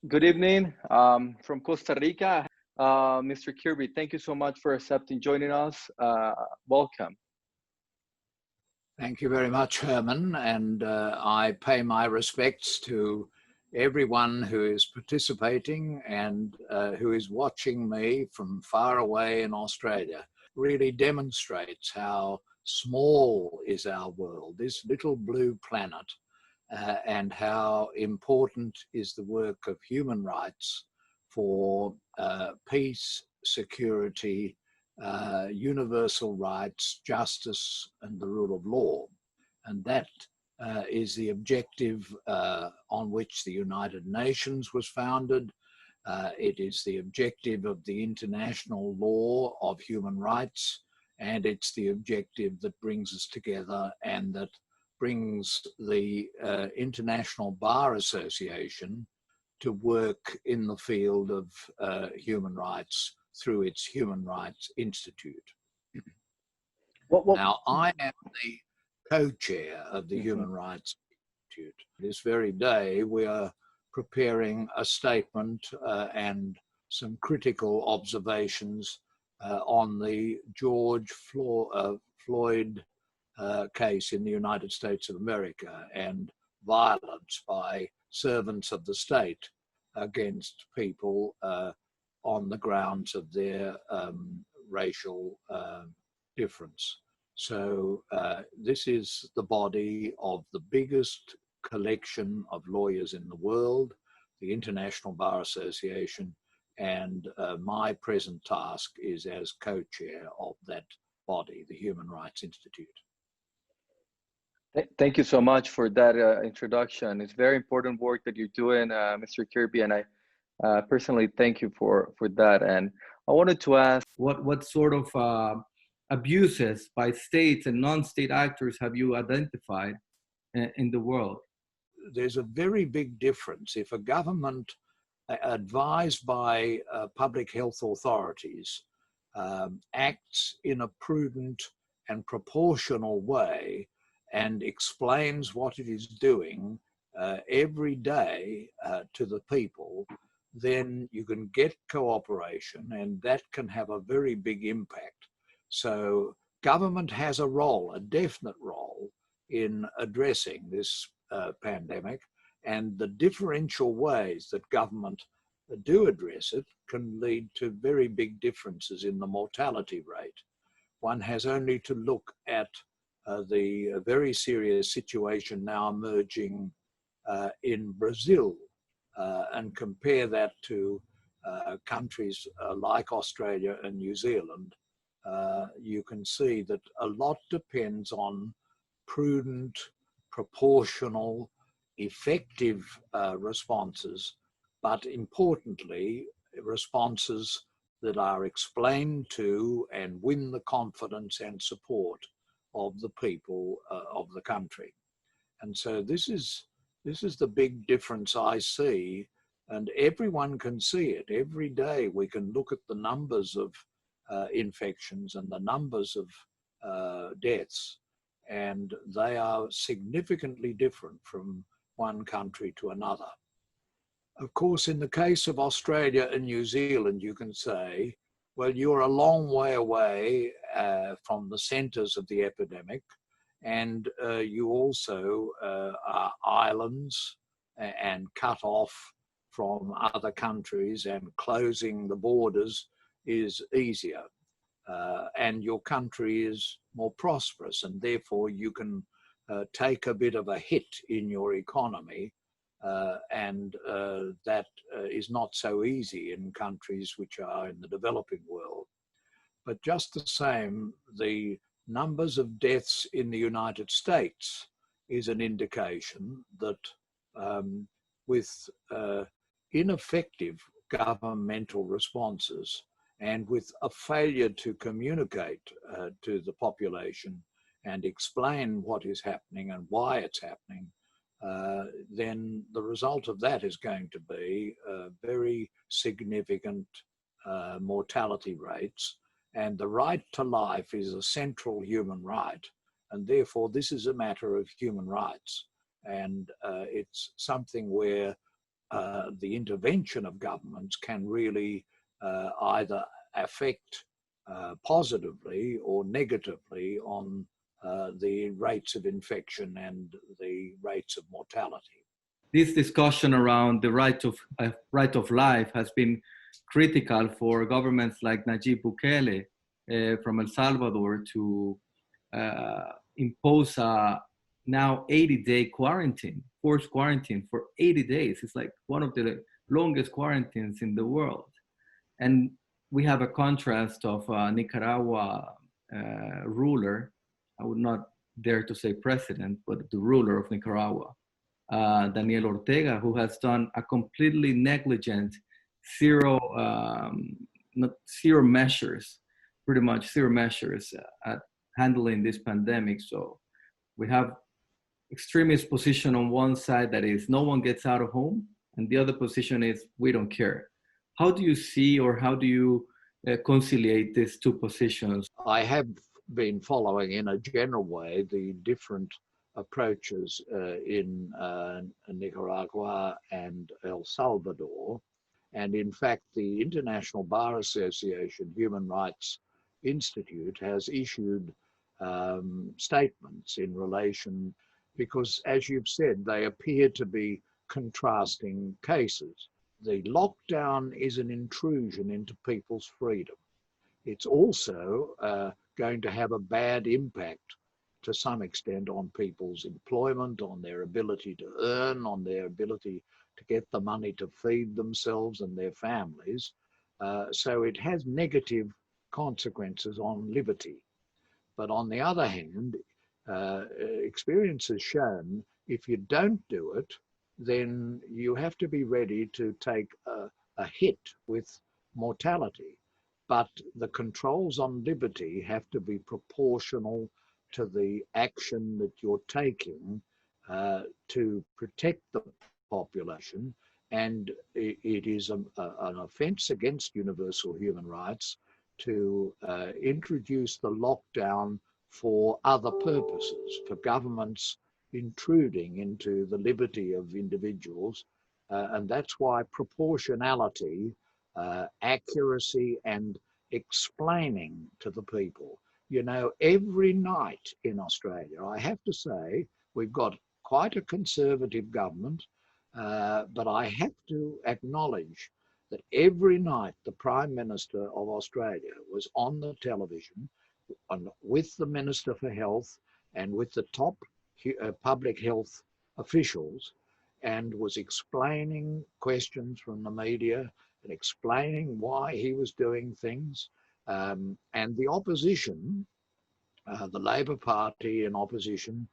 Good evening from Costa Rica. Mr. Kirby, thank you so much for accepting joining us. Welcome. Thank you very much, Herman, and I pay my respects to everyone who is participating and who is watching me from far away in Australia. Really demonstrates how small is our world, this little blue planet, and how important is the work of human rights for peace, security, universal rights, justice, and the rule of law. And that is the objective on which the United Nations was founded. It is the objective of the international law of human rights, and it's the objective that brings us together and that brings the International Bar Association to work in the field of human rights through its Human Rights Institute. Now, I am the co-chair of the Human Rights Institute. This very day, we are preparing a statement and some critical observations on the George Floyd case in the United States of America and violence by servants of the state against people on the grounds of their racial difference. So this is the body of the biggest collection of lawyers in the world, the International Bar Association, and my present task is as co-chair of that body, the Human Rights Institute. Thank you so much for that introduction. It's very important work that you're doing, Mr. Kirby, and I personally thank you for that. And I wanted to ask, what sort of abuses by states and non-state actors have you identified in the world? There's a very big difference. If a government advised by public health authorities acts in a prudent and proportional way and explains what it is doing every day to the people, then you can get cooperation, and that can have a very big impact. So government has a role, a definite role, in addressing this pandemic, and the differential ways that government do address it can lead to very big differences in the mortality rate. One has only to look at the very serious situation now emerging in Brazil and compare that to countries like Australia and New Zealand. You can see that a lot depends on prudent, proportional, effective responses, but importantly, responses that are explained to and win the confidence and support of the people of the country. And so this is the big difference I see, and everyone can see it. Every day we can look at the numbers of infections and the numbers of deaths, and they are significantly different from one country to another. Of course, in the case of Australia and New Zealand, you can say, well, you're a long way away from the centres of the epidemic, and you also are islands and cut off from other countries, and closing the borders is easier. And your country is more prosperous, and therefore you can take a bit of a hit in your economy, and that is not so easy in countries which are in the developing world. But just the same, the numbers of deaths in the United States is an indication that with ineffective governmental responses and with a failure to communicate to the population and explain what is happening and why it's happening, then the result of that is going to be very significant mortality rates. And the right to life is a central human right, and therefore this is a matter of human rights. And it's something where the intervention of governments can really either affect positively or negatively on the rates of infection and the rates of mortality. This discussion around the right of life has been critical for governments like Nayib Bukele from El Salvador to impose a now 80-day quarantine, forced quarantine for 80 days. It's like one of the longest quarantines in the world. And we have a contrast of Nicaragua ruler, I would not dare to say president, but the ruler of Nicaragua, Daniel Ortega, who has done a completely negligent zero measures, pretty much zero measures at handling this pandemic. So we have extremist position on one side that is no one gets out of home, and the other position is we don't care. How do you see, or how do you conciliate these two positions? I have been following in a general way the different approaches in Nicaragua and El Salvador. And in fact, the International Bar Association Human Rights Institute has issued statements in relation, because as you've said, they appear to be contrasting cases. The lockdown is an intrusion into people's freedom. It's also going to have a bad impact to some extent on people's employment, on their ability to earn, on their ability to get the money to feed themselves and their families. So it has negative consequences on liberty. But on the other hand, experience has shown if you don't do it, then you have to be ready to take a hit with mortality. But the controls on liberty have to be proportional to the action that you're taking to protect the population. And it is an offense against universal human rights to introduce the lockdown for other purposes, for governments intruding into the liberty of individuals. And that's why proportionality, accuracy, and explaining to the people. You know, every night in Australia, I have to say, we've got quite a conservative government, but I have to acknowledge that every night the Prime Minister of Australia was on the television with the Minister for Health and with the top public health officials, and was explaining questions from the media and explaining why he was doing things. And the opposition, the Labor Party in opposition,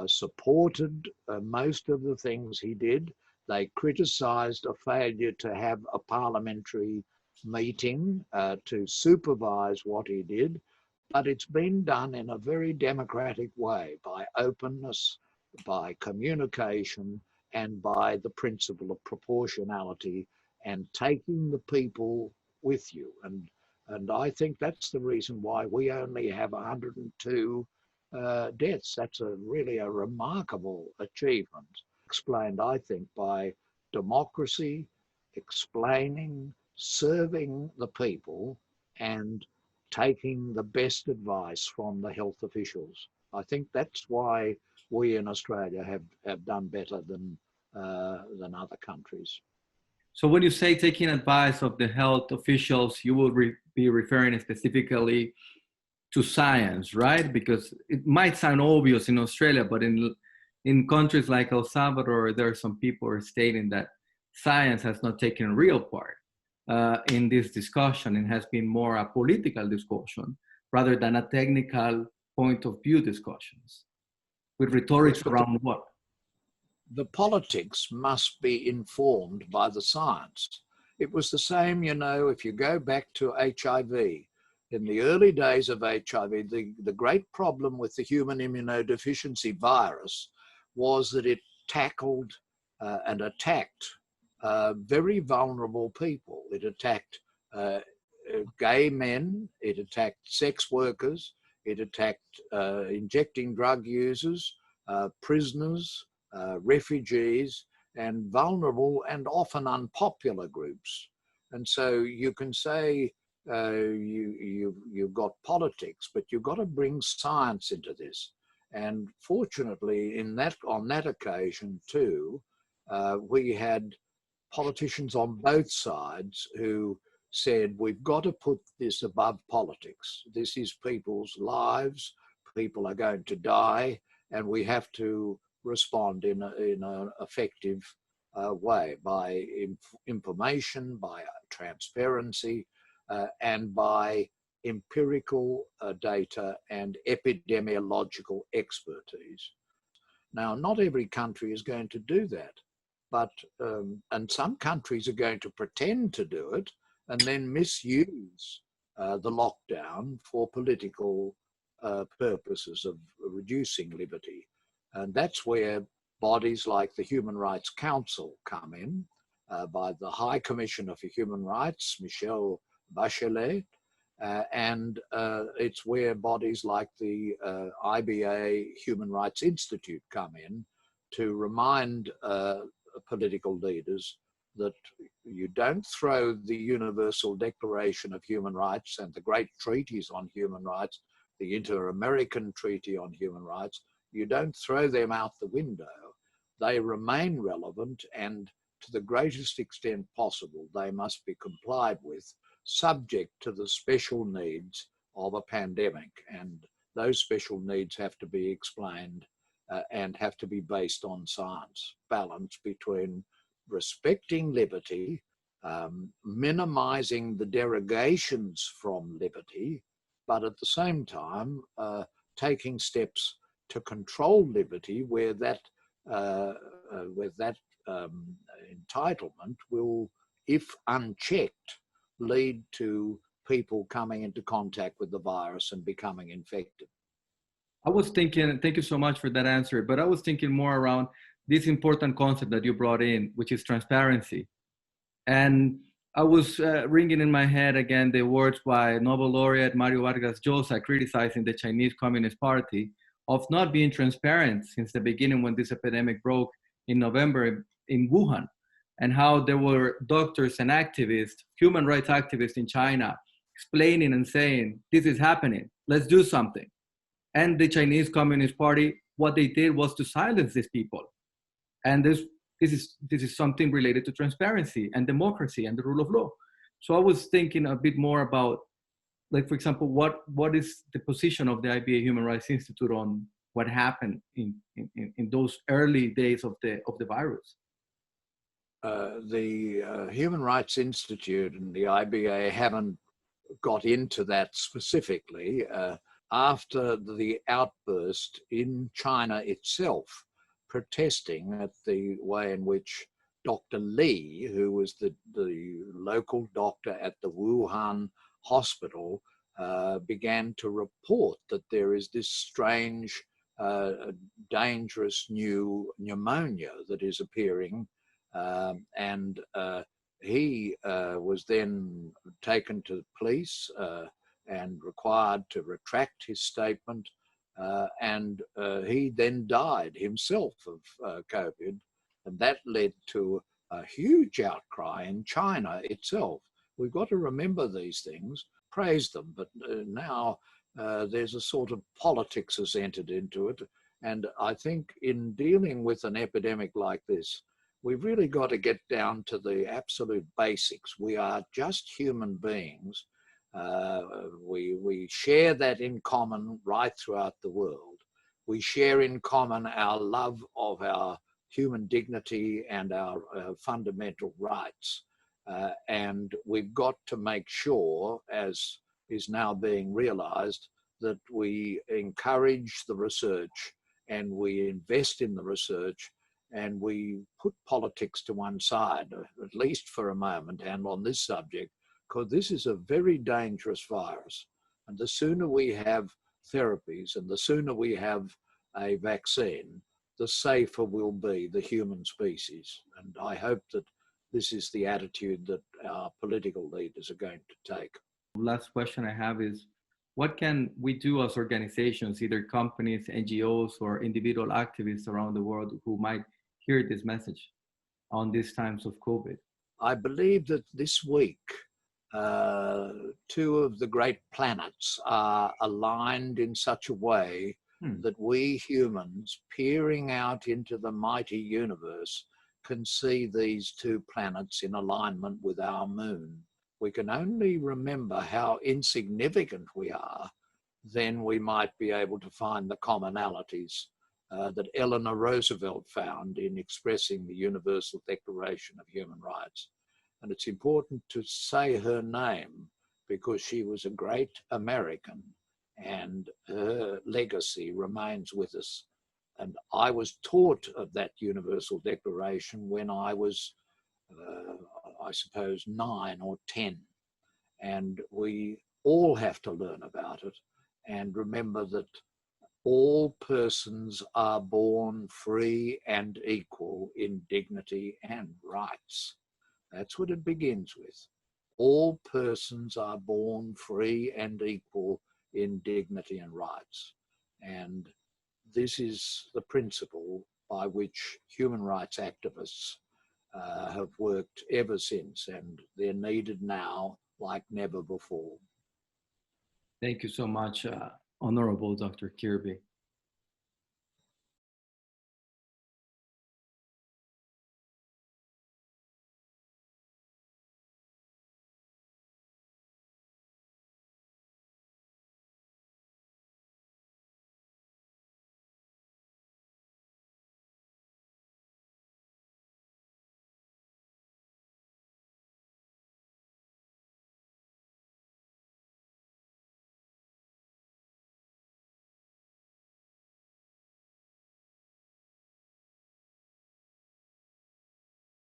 supported most of the things he did. They criticised a failure to have a parliamentary meeting to supervise what he did, but it's been done in a very democratic way, by openness, by communication, and by the principle of proportionality and taking the people with you. And I think that's the reason why we only have 102 deaths. That's really a remarkable achievement, explained, I think, by democracy, explaining, serving the people, and taking the best advice from the health officials. I think that's why we in Australia have done better than other countries. So when you say taking advice of the health officials, you will be referring specifically to science, right? Because it might sound obvious in Australia, but in countries like El Salvador, there are some people who are stating that science has not taken a real part in this discussion. It has been more a political discussion rather than a technical point of view discussions with rhetoric around what? The politics must be informed by the science. It was the same, you know, if you go back to HIV. In the early days of HIV, the great problem with the human immunodeficiency virus was that it tackled and attacked very vulnerable people. It attacked gay men, it attacked sex workers, it attacked injecting drug users, prisoners, refugees, and vulnerable and often unpopular groups. And so you can say you've got politics, but you've got to bring science into this. And fortunately, on that occasion too, we had politicians on both sides who said, we've got to put this above politics. This is people's lives. People are going to die, and we have to respond in an effective way by information, by transparency, and by empirical data and epidemiological expertise. Now, not every country is going to do that, but and some countries are going to pretend to do it and then misuse the lockdown for political purposes of reducing liberty. And that's where bodies like the Human Rights Council come in, by the High Commissioner for Human Rights, Michelle Bachelet, and it's where bodies like the IBA Human Rights Institute come in to remind political leaders that you don't throw the Universal Declaration of Human Rights and the great treaties on human rights, the Inter-American Treaty on Human Rights, you don't throw them out the window. They remain relevant, and to the greatest extent possible, they must be complied with, subject to the special needs of a pandemic. And those special needs have to be explained and have to be based on science, balance between respecting liberty, minimizing the derogations from liberty, but at the same time, taking steps to control liberty where that entitlement will, if unchecked, lead to people coming into contact with the virus and becoming infected. I was thinking, thank you so much for that answer, but I was thinking more around this important concept that you brought in, which is transparency. And I was ringing in my head again the words by Nobel laureate Mario Vargas Llosa criticizing the Chinese Communist Party of not being transparent since the beginning when this epidemic broke in November in Wuhan, and how there were doctors and activists, human rights activists in China, explaining and saying, this is happening, let's do something. And the Chinese Communist Party, what they did was to silence these people. And this is something related to transparency and democracy and the rule of law. So I was thinking a bit more about, like, for example, what is the position of the IBA Human Rights Institute on what happened in those early days of the virus? The Human Rights Institute and the IBA haven't got into that specifically. After the outburst in China itself, protesting at the way in which Dr. Li, who was the local doctor at the Wuhan hospital, began to report that there is this strange, dangerous new pneumonia that is appearing. And he was then taken to the police and required to retract his statement. And he then died himself of COVID. And that led to a huge outcry in China itself. We've got to remember these things, praise them, but now there's a sort of politics has entered into it. And I think in dealing with an epidemic like this, we've really got to get down to the absolute basics. We are just human beings. We share that in common right throughout the world. We share in common our love of our human dignity and our fundamental rights. And we've got to make sure, as is now being realized, that we encourage the research and we invest in the research and we put politics to one side, at least for a moment, and on this subject, because this is a very dangerous virus. And the sooner we have therapies and the sooner we have a vaccine, the safer will be the human species. And I hope that this is the attitude that our political leaders are going to take. Last question I have is, what can we do as organizations, either companies, NGOs, or individual activists around the world who might hear this message? on these times of COVID? I believe that this week, two of the great planets are aligned in such a way that we humans, peering out into the mighty universe, can see these two planets in alignment with our moon. We can only remember how insignificant we are, then we might be able to find the commonalities that Eleanor Roosevelt found in expressing the Universal Declaration of Human Rights. And it's important to say her name because she was a great American and her legacy remains with us. And I was taught of that Universal Declaration when I was, I suppose, 9 or 10. And we all have to learn about it and remember that all persons are born free and equal in dignity and rights. That's what it begins with. All persons are born free and equal in dignity and rights. And this is the principle by which human rights activists have worked ever since, and they're needed now like never before. Thank you so much, Honorable Dr. Kirby.